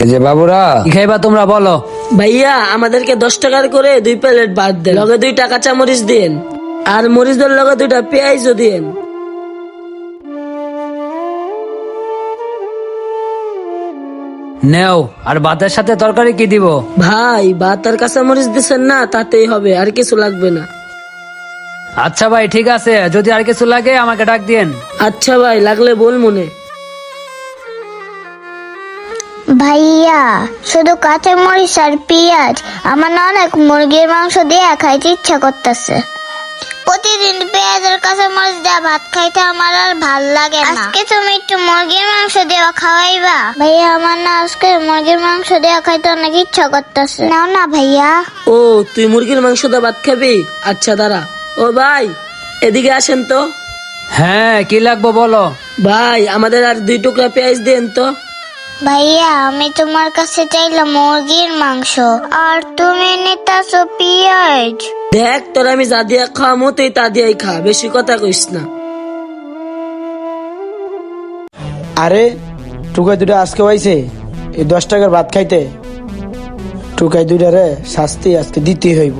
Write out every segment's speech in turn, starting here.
এই যে বাবুরা, কি খাইবা তোমরা বলো? ভাইয়া আমাদেরকে 10 টাকার করে 2 প্লেট ভাত দেন, লগে 2টা কাঁচা মরিচ দিন, আর মরিচের লগে 2টা পেঁয়াজও দিন। নেও। আর ভাতের সাথে তরকারি কি দিব? ভাই ভাত আর কাঁচা মরিচ দিচ্ছেন না, তাতেই হবে, আর কিছু লাগবে না। আচ্ছা ভাই, ঠিক আছে, যদি আর কিছু লাগে আমাকে ডাক দিয়েন। আচ্ছা ভাই, লাগলে বল মনে। ভাইয়া শুধু কাঁচা মরিচ আর পেঁয়াজ, আমার না অনেক মুরগির মাংস দিয়ে খাইতে ইচ্ছা করতেছে। প্রতিদিন পেঁয়াজ আর কাঁচা মরিচ দিয়ে ভাত খাইতে আমার আর ভাল লাগে না। আজকে তুমি একটু মুরগির মাংস দিয়ে খাওয়াইবা? ভাইয়া আমার না আজকে মুরগির মাংস দিয়ে খাইতে অনেক ইচ্ছা করতেছে। নাও না ভাইয়া। ও তুই মুরগির মাংস দিয়ে ভাত খাবি? আচ্ছা দাঁড়া। ও ভাই এদিকে আসেন তো। হ্যাঁ, কি লাগবে বলো? ভাই আমাদের আর 2 টুকরা পেঁয়াজ দেন তো। ভাইয়া আমি তোমার কাছে চাইলাম মুরগির মাংস, আর তুমি নিতাছো পেঁয়াজ। দেখ তোর আমি যা দিয়া খাওয়ামো তুই তা দিয়াই খা, বেশি কথা কইস না। আরে টুকাই দুটা আজকে হয়েছে এই 10 টাকার ভাত খাইতে। টুকাই দুটা রে শাস্তি আজকে দিতেই হইব।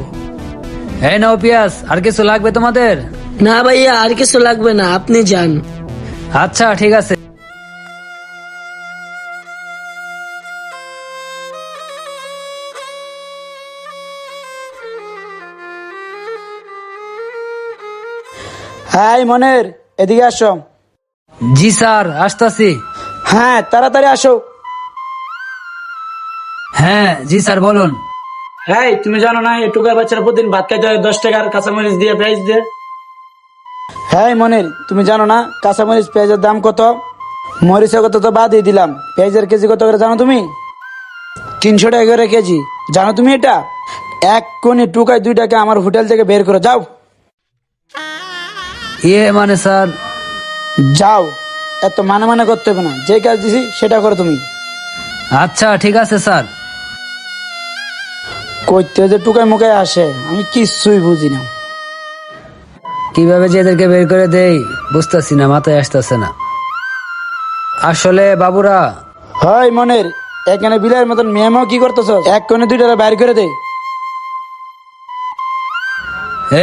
এই নাও পেঁয়াজ। আর কিছু লাগবে তোমাদের? না ভাইয়া আর কিছু লাগবে না, আপনি যান। আচ্ছা ঠিক আছে। হ্যাঁ মনের, এদিকে আসো। জি স্যার, আসতাছি। হ্যাঁ তাড়াতাড়ি আসো। হ্যাঁ জি স্যার, বলুন। হ্যাঁ তুমি জানো না এই টুকাই বাচ্চারা প্রতিদিন ভাত খাইতে হয় 10 টাকার কাঁচামরিচ দিয়ে পেঁয়াজ দিয়ে। হ্যাঁ মনের, তুমি জানো না কাঁচামরিচ পেঁয়াজের দাম কত? মরিচের কত তো বাদই দিলাম, পেঁয়াজের কেজি কত করে জানো তুমি? 300 টাকা করে কেজি। জানো তুমি এটা? এক কোণে টুকাই 2 টাকা আমার হোটেল থেকে বের করে যাও। মানে স্যার? যাও, এত মানে মানে করতে হবে না, যে কাজ দিছি সেটা করো তুমি। আচ্ছা ঠিক আছে স্যার। কইতে যে টুকাই মুখায় আসে আমি কিছুই বুঝি না। কিভাবে যে এদেরকে বের করে দেই বুঝতেছি না, মাথায় আসতেছে না আসলে। বাবুরা, হয় মনের, এখানে বিলাইয়ের মতন মেয়েমাও কি করতেছ? এক কোণে 2 টাকা বাইর করে দে।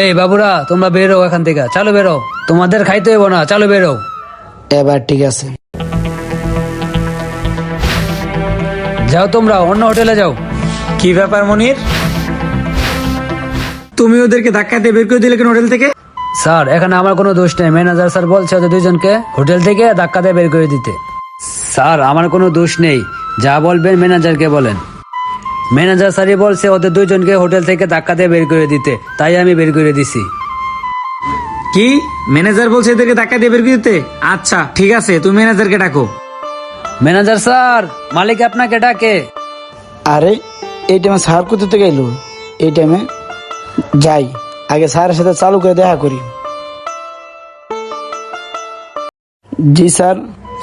এই বাবুরা, তোমরা বেরো এখান থেকে, চালু বেরো। তোমাদের খাইতে হইব না, চালু বেরো। এবার ঠিক আছে। যাও তোমরা অন্য হোটেলে যাও। কি ব্যাপার মনির, তুমি ওদেরকে ধাক্কা দিয়ে বের করে দিলে কেন হোটেল থেকে? স্যার এখানে আমার কোনো দোষ নেই, ম্যানেজার স্যার বলছে ওদের 2জনকে হোটেল থেকে ধাক্কা দিয়ে বের করে দিতে। স্যার আমার কোনো দোষ নেই, যা বলবেন ম্যানেজারকে বলেন। ম্যানেজার স্যারই বলছে ওদের 2জনকে হোটেল থেকে ধাক্কা দিয়ে বের করে দিতে, তাই আমি বের করে দিছি। কি ম্যানেজার বলছে এদেরকে ধাক্কা দিয়ে বের করে দিতে? আচ্ছা ঠিক আছে, তুমি ম্যানেজারকে ডাকো। ম্যানেজার স্যার, মালিক আপনাকে ডাকে। আরে এই টাইমে স্যার কোথা থেকে এলো? এই টাইমে যাই, আগে স্যারের সাথে চালু করে দেখা করি। জি স্যার।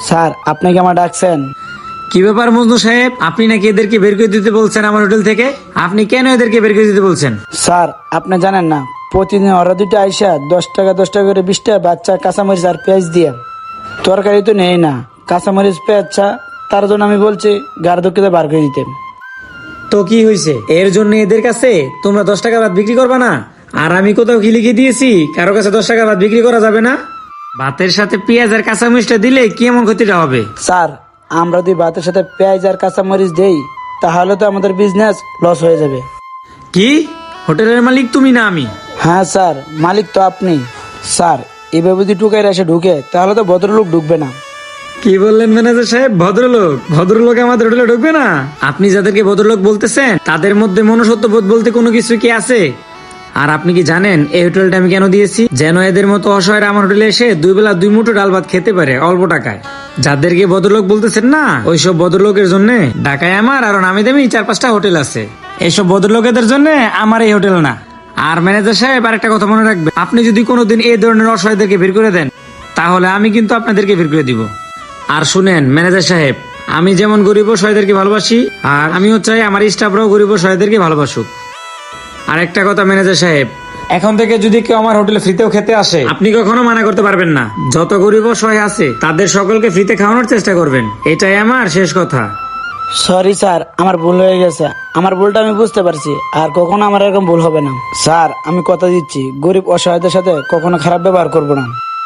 স্যার আপনি কি আমার ডাকছেন? কি ব্যাপার মজনু সাহেব, আপনি নাকি এদেরকে বের করে দিতে বলছেন আমার হোটেল থেকে? আপনি কেন এদেরকে বের করে দিতে বলছেন? স্যার আপনি জানেন না, প্রতিদিন ওরা 2টা আইসা 10 টাকা 10 টাকা করে 20 টাকা বাচ্চা কাঁচামরিচ আর পেঁয়াজ দিয়ে তরকারি তো নেই না, কাঁচামরিচ পেঁয়াজ চা, তার জন্য আমি বলছি গাড়ি দুঃখিত বার করে দিতে। তো কি হয়েছে? এর জন্য এদের কাছে তোমরা 10 টাকা ভাত বিক্রি করবা না? আর আমি কোথাও কি লিখে দিয়েছি কারো কাছে 10 টাকা ভাত বিক্রি করা যাবে না? ভাতের সাথে পেঁয়াজ আর কাঁচামরিচটা দিলে কি এমন ক্ষতিটা হবে? স্যার আমরা যদি ভাতের সাথে পেঁয়াজ আর কাঁচামরিচ দেই তাহলে তো আমাদের বিজনেস লস হয়ে যাবে। কি হোটেলের মালিক তুমি না আমি? হ্যাঁ স্যার, মালিক তো আপনি। স্যার এভাবে যদি টুকাইরা এসে ঢুকে তাহলে তো ভদ্রলোক ঢুকবে না। কি বললেন ম্যানেজার সাহেব? ভদ্রলোক? ভদ্রলোক আমাদের হোটেলে ঢুকবে না? আপনি যাদেরকে ভদ্রলোক বলতেছেন তাদের মধ্যে মনুষ্যত্ব বোধ বলতে কোনো কিছু কি আছে? আর আপনি কি জানেন এই হোটেলটা আমি কেন দিয়েছি? যেন এদের মতো অসহায়রা আমার হোটেলে এসে 2 বেলা 2 মুঠো ডাল ভাত খেতে পারে অল্প টাকায়। যাদেরকে ভদ্রলোক বলতেছেন না, ওইসব ভদ্রলোকের জন্য ঢাকায় আমার আরো নামি দামি 4-5টা হোটেল আছে। এইসব ভদ্রলোকেদের জন্য আমার এই হোটেল না। আর ম্যানেজার সাহেব আরেকটা কথা মনে রাখবেন, আপনি যদি কোনোদিন এই ধরনের অসহায়দেরকে বের করে দেন তাহলে আমি কিন্তু আপনাদেরকে বের করে দিব। আর শুনেন ম্যানেজার সাহেব, আমি যেমন গরিব অসহায়দেরকে ভালোবাসি, আর আমিও চাই আমার স্টাফরাও গরিব অসহায়দেরকে ভালোবাসুক। আর একটা কথা ম্যানেজার সাহেব, এখন থেকে যদি কেউ আমার হোটেলে ফ্রিতেও খেতে আসে আপনি কখনো মানা করতে পারবেন না। যত গরিব অসহায় আছে তাদের সকলকে ফ্রিতে খাওয়ানোর চেষ্টা করবেন, এটাই আমার শেষ কথা। সরি স্যার, আমার ভুল হয়ে গেছে। আমার ভুলটা আমি বুঝতে পারছি, আর কখনো আমার এরকম ভুল হবে না। স্যার, আমি কথা দিচ্ছি গরিব অসহায়দের সাথে কখনো খারাপ ব্যবহার করব না।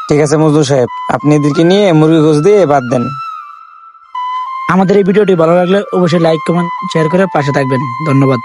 ঠিক আছে মজনু সাহেব, আপনি এদেরকে নিয়ে মুরগি গোস দিয়ে বাদ দেন। আমাদের এই ভিডিওটি ভালো লাগলে অবশ্যই লাইক কমেন্ট শেয়ার করে পাশে থাকবেন। ধন্যবাদ।